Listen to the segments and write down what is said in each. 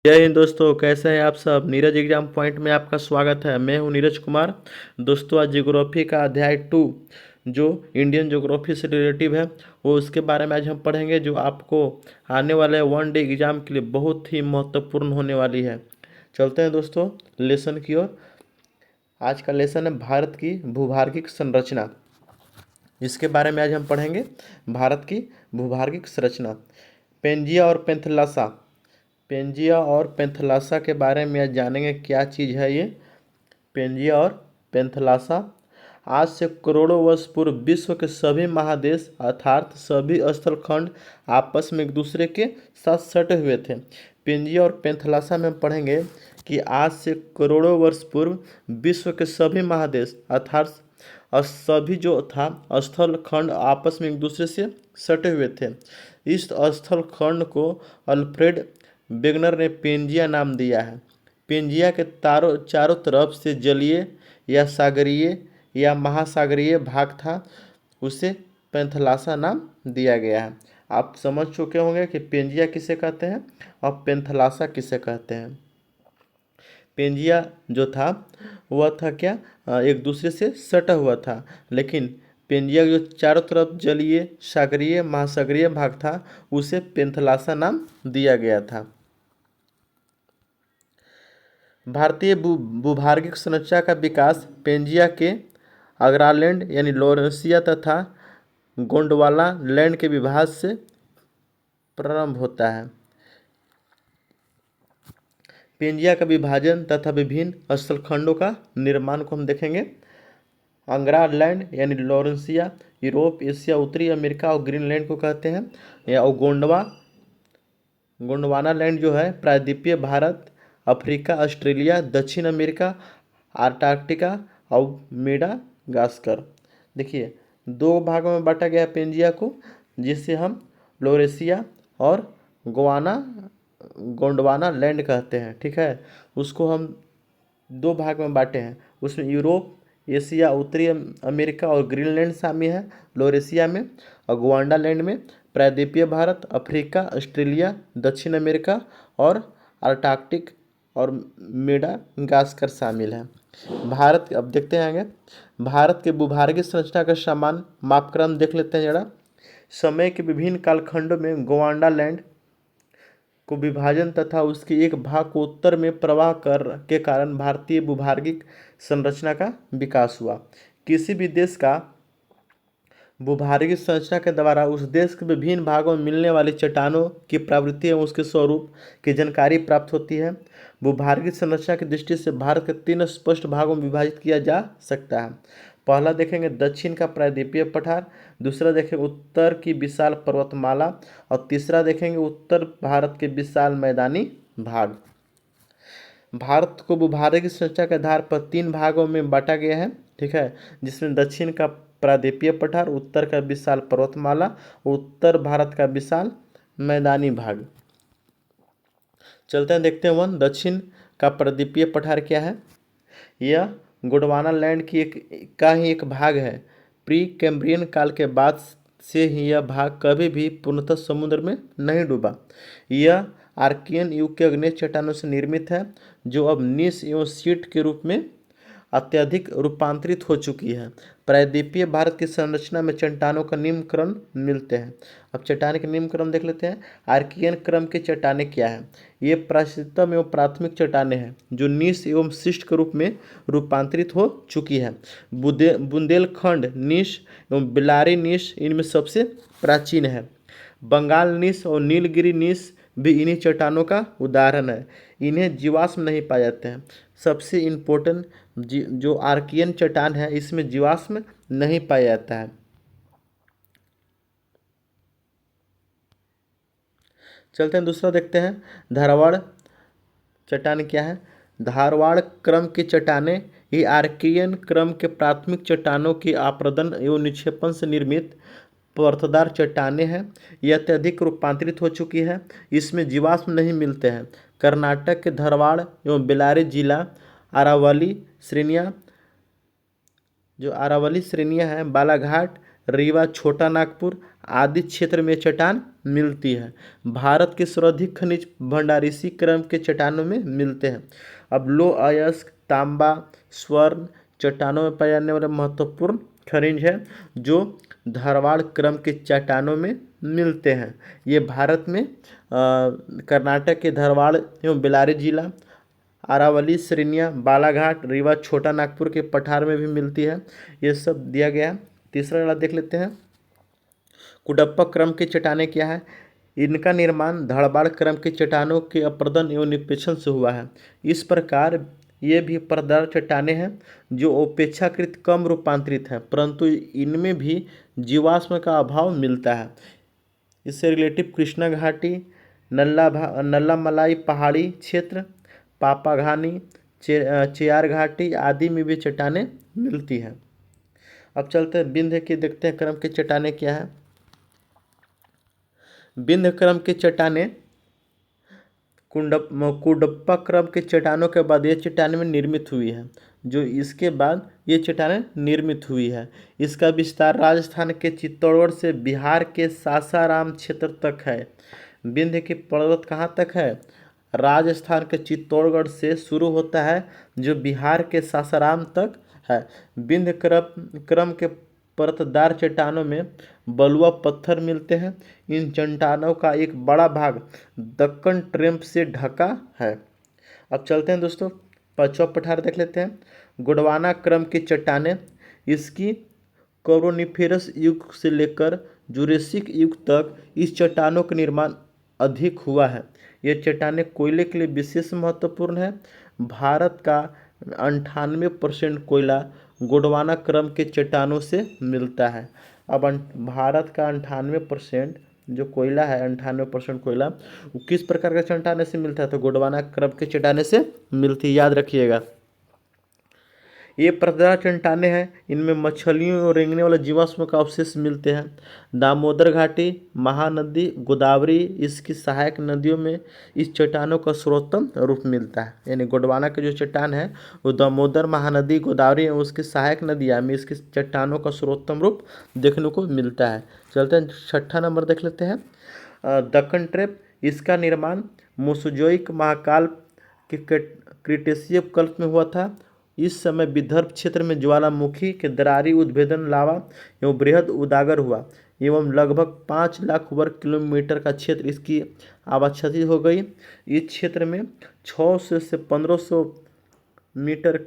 जय हिंद दोस्तों, कैसे हैं आप सब। नीरज एग्जाम पॉइंट में आपका स्वागत है। मैं हूं नीरज कुमार। दोस्तों, आज ज्योग्राफी का अध्याय 2 जो इंडियन ज्योग्राफी से रिलेटिव है वो उसके बारे में आज हम पढ़ेंगे, जो आपको आने वाले वन डे एग्जाम के लिए बहुत ही महत्वपूर्ण होने वाली है। चलते हैं दोस्तों लेसन की ओर। आज का लेसन है भारत की भूभार्गिक संरचना। इसके बारे में आज हम पढ़ेंगे, भारत की भूभार्गिक संरचना। पेंजिया और पेंथलासा। पेंजिया और पेंथलासा के बारे में आज जानेंगे क्या चीज़ है ये पेंजिया और पेंथलासा। आज से करोड़ों वर्ष पूर्व विश्व के सभी महादेश अर्थात सभी स्थलखंड आपस में एक दूसरे के साथ सटे हुए थे। पेंजिया और पेंथलासा में हम पढ़ेंगे कि आज से करोड़ों वर्ष पूर्व विश्व के सभी महादेश अर्थात और सभी जो था स्थल खंड आपस में एक दूसरे से सटे हुए थे। इस स्थल खंड को अल्फ्रेड वेगनर ने पेंजिया नाम दिया है। पेंजिया के चारों तरफ से जलीय या सागरीय या महासागरीय भाग था, उसे पेंथलासा नाम दिया गया है। आप समझ चुके होंगे कि पेंजिया किसे कहते हैं और पेंथलासा किसे कहते हैं। पेंजिया जो था वह था क्या, एक दूसरे से सटा हुआ था, लेकिन पेंजिया जो चारों तरफ जलीय सागरीय महासागरीय भाग था उसे पेंथलासा नाम दिया गया था। भारतीय भूभार्गिक संरचना का विकास पेंजिया के अग्रालैंड यानी लॉरेंसिया तथा गोंडवाना लैंड के विभाजन से प्रारंभ होता है। पेंजिया का विभाजन तथा विभिन्न स्थलखंडों का निर्माण को हम देखेंगे। अंग्रालैंड यानी लॉरेंसिया यूरोप, एशिया, उत्तरी अमेरिका और ग्रीनलैंड को कहते हैं। या और गोंडवाना लैंड जो है प्रायद्वीपीय भारत, अफ्रीका, ऑस्ट्रेलिया, दक्षिण अमेरिका, अंटार्कटिका और मेडागास्कर। देखिए, दो भागों में बांटा गया है पेंजिया को, जिसे हम लोरेसिया और गोंडवाना लैंड कहते हैं। ठीक है, उसको हम दो भाग में बांटे हैं। उसमें यूरोप, एशिया, उत्तरी अमेरिका और ग्रीनलैंड शामिल है लोरेसिया में, और गोंडवाना लैंड में प्रायद्वीपीय भारत, अफ्रीका, ऑस्ट्रेलिया, दक्षिण अमेरिका और अंटार्कटिक और मेडागास्कर शामिल है। भारत, अब देखते हैं आगे, भारत के भूभार्गिक संरचना का समान मापक्रम देख लेते हैं जरा। समय के विभिन्न कालखंडों में गोंडवाना लैंड को विभाजन तथा उसके एक भाग को उत्तर में प्रवाह कर के कारण भारतीय भूभार्गिक संरचना का विकास हुआ। किसी भी देश का भूभार्गिक संरचना के द्वारा उस देश के विभिन्न भागों में मिलने वाली चट्टानों की प्रवृत्ति एवं उसके स्वरूप की जानकारी प्राप्त होती है। भूभार्गिक संरचना की दृष्टि से भारत के 3 स्पष्ट भागों में विभाजित किया जा सकता है। पहला देखेंगे दक्षिण का प्रायद्वीपीय पठार, दूसरा देखेंगे उत्तर की विशाल पर्वतमाला और तीसरा देखेंगे उत्तर भारत के विशाल मैदानी भाग। भारत को भूभार्गिक संरचना के आधार पर 3 भागों में बांटा गया है। ठीक है, जिसमें दक्षिण का प्रायद्वीपीय पठार, उत्तर का विशाल पर्वतमाला, उत्तर भारत का विशाल मैदानी भाग। चलते हैं, देखते हैं वन दक्षिण का प्रायद्वीपीय पठार क्या है। यह गोंडवाना लैंड की एक भाग है। प्री कैम्ब्रियन काल के बाद से ही यह भाग कभी भी पूर्णतः समुद्र में नहीं डूबा। यह आर्कियन युग के अग्नेय चट्टानों से निर्मित है, जो अब नीस एवं शीट के रूप में अत्यधिक रूपांतरित हो चुकी है। प्रायद्वीपीय भारत की संरचना में चट्टानों का निम्न क्रम मिलते हैं। अब चट्टान के निम्न क्रम देख लेते हैं। आर्कियन क्रम की चट्टानें क्या है। ये प्राचीनतम एवं प्राथमिक चट्टानें हैं जो नीस एवं शिष्ट के रूप में रूपांतरित हो चुकी है। बुंदेलखंड नीस एवं बिलारी नीस इनमें सबसे प्राचीन है। बंगाल नीस और नीलगिरी नीस भी इन्हीं चट्टानों का उदाहरण है। इन्हें जीवाश्म नहीं पाए जाते हैं। सबसे इम्पोर्टेंट जो आर्कियन चट्टान है, इसमें जीवाश्म नहीं पाया जाता है। चलते हैं दूसरा देखते हैं, धारवाड़ चट्टान क्या है। धारवाड़ क्रम की चट्टानें ये आर्कियन क्रम के प्राथमिक चट्टानों की अपरदन एवं निक्षेपण से निर्मित पर्थदार चट्टानें हैं। यह अत्यधिक रूपांतरित हो चुकी है। इसमें जीवाश्म नहीं मिलते हैं। कर्नाटक के धारवाड़ एवं बेल्लारी जिला अरावली श्रेणियाँ हैं, बालाघाट रीवा, छोटा नागपुर आदि क्षेत्र में चट्टान मिलती है। भारत के सर्वाधिक खनिज भंडार इसी क्रम के चट्टानों में मिलते हैं। अब लौह अयस्क, तांबा, स्वर्ण चट्टानों में पाए जाने वाले महत्वपूर्ण खनिज है जो धारवाड़ क्रम के चट्टानों में मिलते हैं। ये भारत में कर्नाटक के धारवाड़ एवं बेल्लारी जिला, अरावली श्रेणियाँ, बालाघाट, रीवा, छोटा नागपुर के पठार में भी मिलती है। ये सब दिया गया है। तीसरा वाला देख लेते हैं, कुडप्पा क्रम की चट्टानें क्या है। इनका निर्माण धारवाड़ क्रम के चट्टानों के अपरदन एवं निक्षेपण से हुआ है। इस प्रकार ये भी परतदार चट्टानें हैं जो अपेक्षाकृत कम रूपांतरित है, परंतु इनमें भी जीवाश्म का अभाव मिलता है। इससे रिलेटिव कृष्णा घाटी, नल्लामलाई पहाड़ी क्षेत्र, पापाघानी, चेयार घाटी आदि में भी चट्टानें मिलती हैं। अब चलते हैं विंध्य के, देखते हैं क्रम की चट्टानें क्या है। विंध्य क्रम की चट्टानें कुडप्पा क्रम के चट्टानों के बाद ये चट्टानें में निर्मित हुई है। जो इसके बाद ये चट्टानें निर्मित हुई है। इसका विस्तार राजस्थान के चित्तौड़गढ़ से बिहार के सासाराम क्षेत्र तक है। विंध्य की पर्वत कहाँ तक है, राजस्थान के चित्तौड़गढ़ से शुरू होता है जो बिहार के सासाराम तक है। विंध्य क्रम के परतदार चट्टानों में बलुआ पत्थर मिलते हैं। इन चट्टानों का एक बड़ा भाग दक्कन ट्रैप से ढका है। अब चलते हैं दोस्तों, पांचवा पठार देख लेते हैं, गोंडवाना क्रम की चट्टानें। इसकी कार्बोनिफेरस युग से लेकर जुरेसिक युग तक इस चट्टानों का निर्माण अधिक हुआ है। ये चट्टानें कोयले के लिए विशेष महत्वपूर्ण है। भारत का 98% कोयला गोंडवाना क्रम के चट्टानों से मिलता है। अब भारत का 98% जो कोयला है, 98% कोयला वो किस प्रकार के चट्टाने से मिलता है, तो गोंडवाना क्रम के चट्टाने से मिलती है, याद रखिएगा। ये परतदार चट्टानें हैं, इनमें मछलियों और रेंगने वाले जीवाश्म का अवशेष मिलते हैं। दामोदर घाटी, महानदी, गोदावरी इसकी सहायक नदियों में इस चट्टानों का सर्वोत्तम रूप मिलता है। यानी गोंडवाना के जो चट्टान है वो दामोदर, महानदी, गोदावरी और उसकी सहायक नदियाँ में इसकी चट्टानों का सर्वोत्तम रूप देखने को मिलता है। चलते हैं छठा नंबर देख लेते हैं, दक्कन ट्रैप। इसका निर्माण मोसोजोइक महाकाल के क्रिटेशियस कल्प में हुआ था। इस समय विदर्भ क्षेत्र में ज्वालामुखी के दरारी उद्भेदन, लावा एवं बृहद उजागर हुआ एवं लगभग 5 लाख वर्ग किलोमीटर का क्षेत्र इसकी आबादी हो गई। इस क्षेत्र में 600 से 1500 मीटर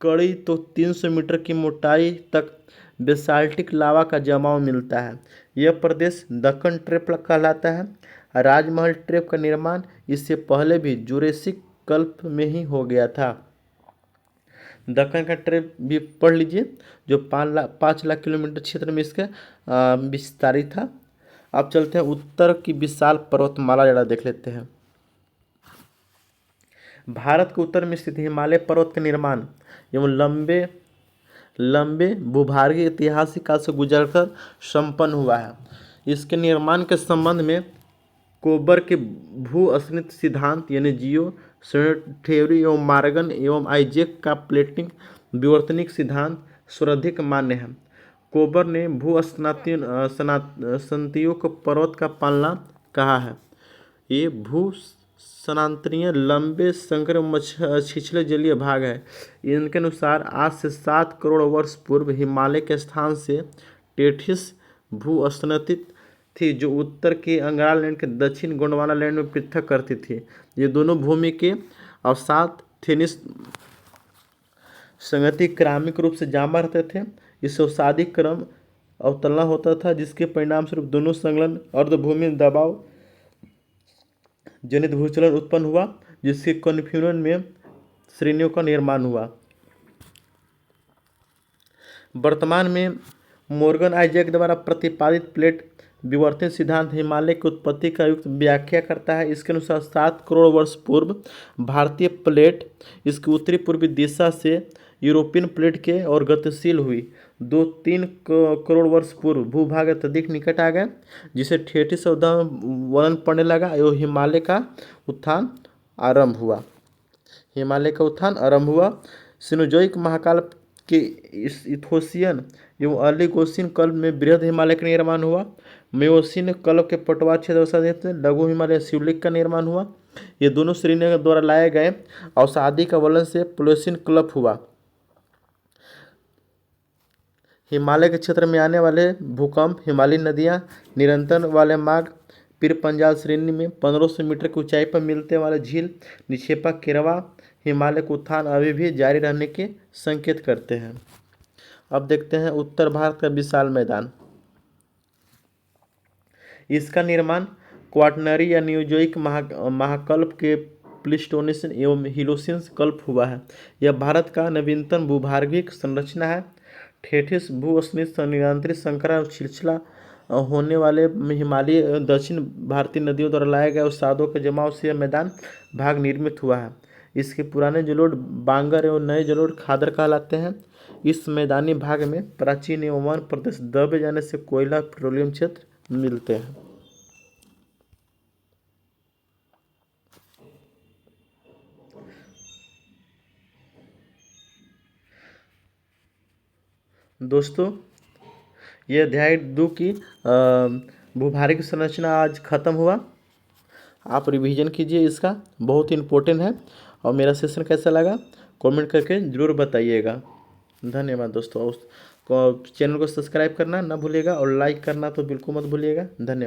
कड़ी तो 300 मीटर की मोटाई तक बेसाल्टिक लावा का जमाव मिलता है। यह प्रदेश दक्कन ट्रैप कहलाता है। राजमहल ट्रैप का निर्माण इससे पहले भी जुरेसिक कल्प में ही हो गया था। दक्कन का ट्रैप भी पढ़ लीजिए, जो 5 लाख किलोमीटर क्षेत्र में इसका विस्तारित था। अब चलते हैं उत्तर की विशाल पर्वतमाला जरा देख लेते हैं। भारत के उत्तर में स्थित हिमालय पर्वत का निर्माण एवं लंबे भूभागीय ऐतिहासिक काल से गुजरकर संपन्न हुआ है। इसके निर्माण के संबंध में कोबर के भू अस्तित्व सिद्धांत यानी जियो थ्योरी एवं मार्गन एवं आइजैक का प्लेटिंग विवर्तनिक सिद्धांत सर्वाधिक मान्य है। कोबर ने भू सनातियों को पर्वत का पालना कहा है। ये भू सनातनीय लंबे संकर छिछले जलीय भाग है। इनके अनुसार आज से 7 करोड़ वर्ष पूर्व हिमालय के स्थान से टेथिस भू अस्तित्व थी, जो उत्तर के अंगारा लैंड के दक्षिण गोंडवाना लैंड में पृथक करती थी। ये दोनों भूमि के अवसाद थेनिस संगति क्रमिक रूप से जामा रहते थे। इस अवसादी क्रम अवतलना होता था, जिसके परिणाम स्वरूप दोनों संलग्न अर्धभूमि दबाव जनित भूचलन उत्पन्न हुआ, जिसके कन्फ्यूजन में श्रेणियों का निर्माण हुआ। वर्तमान में मॉर्गन आइजैक द्वारा प्रतिपादित प्लेट विवर्तन सिद्धांत हिमालय की उत्पत्ति का युक्त व्याख्या करता है। इसके अनुसार 7 करोड़ वर्ष पूर्व भारतीय प्लेट इसकी उत्तरी पूर्वी दिशा से यूरोपियन प्लेट के और गतिशील हुई। 2-3 करोड़ वर्ष पूर्व भूभाग अत्यधिक निकट आ गए, जिसे थेटिस वर्णन पड़ने लगा एवं हिमालय का उत्थान आरंभ हुआ। सिनोजोइक महाकाल कि इस इथोसियन एवं अर्लीगोसिन कल्प में बृहद हिमालय का निर्माण हुआ। मियोसिन कल्प के पटवार क्षेत्र लघु हिमालय शिवलिक का निर्माण हुआ। ये दोनों श्रीनगर द्वारा लाए गए अवसादी का वलन से प्लोसिन कल्प हुआ। हिमालय के क्षेत्र में आने वाले भूकंप, हिमालयी नदियाँ, निरंतर वाले मार्ग, पीर पंजाल श्रेणी में 1500 मीटर की ऊंचाई पर मिलने वाले झील, निक्षेपक किरवा, हिमालय का उत्थान अभी भी जारी रहने के संकेत करते हैं। अब देखते हैं उत्तर भारत का विशाल मैदान। इसका निर्माण क्वाटरनरी या न्यूजोइक महाकल्प के प्लीस्टोसिन एवं हीलोसिन कल्प हुआ है। यह भारत का नवीनतम भूभार्गिक संरचना है। ठेठिस भू-स्निग्ध निरंतरित संकरा सिलसिला होने वाले हिमालयी दक्षिण भारतीय नदियों द्वारा लाए गए अवसादों के जमाव से यह मैदान भाग निर्मित हुआ है। इसके पुराने जलोढ़ बांगर एवं नए जलोढ़ खादर कहलाते हैं। इस मैदानी भाग में प्राचीन एवं वन प्रदेश दबे जाने से कोयला पेट्रोलियम क्षेत्र मिलते हैं। दोस्तों, ये अध्याय 2 की भूभार्गिक संरचना आज ख़त्म हुआ। आप रिवीजन कीजिए, इसका बहुत इम्पोर्टेंट है। और मेरा सेशन कैसा लगा कमेंट करके ज़रूर बताइएगा। धन्यवाद दोस्तों। चैनल को सब्सक्राइब करना ना भूलिएगा और लाइक करना तो बिल्कुल मत भूलिएगा। धन्यवाद।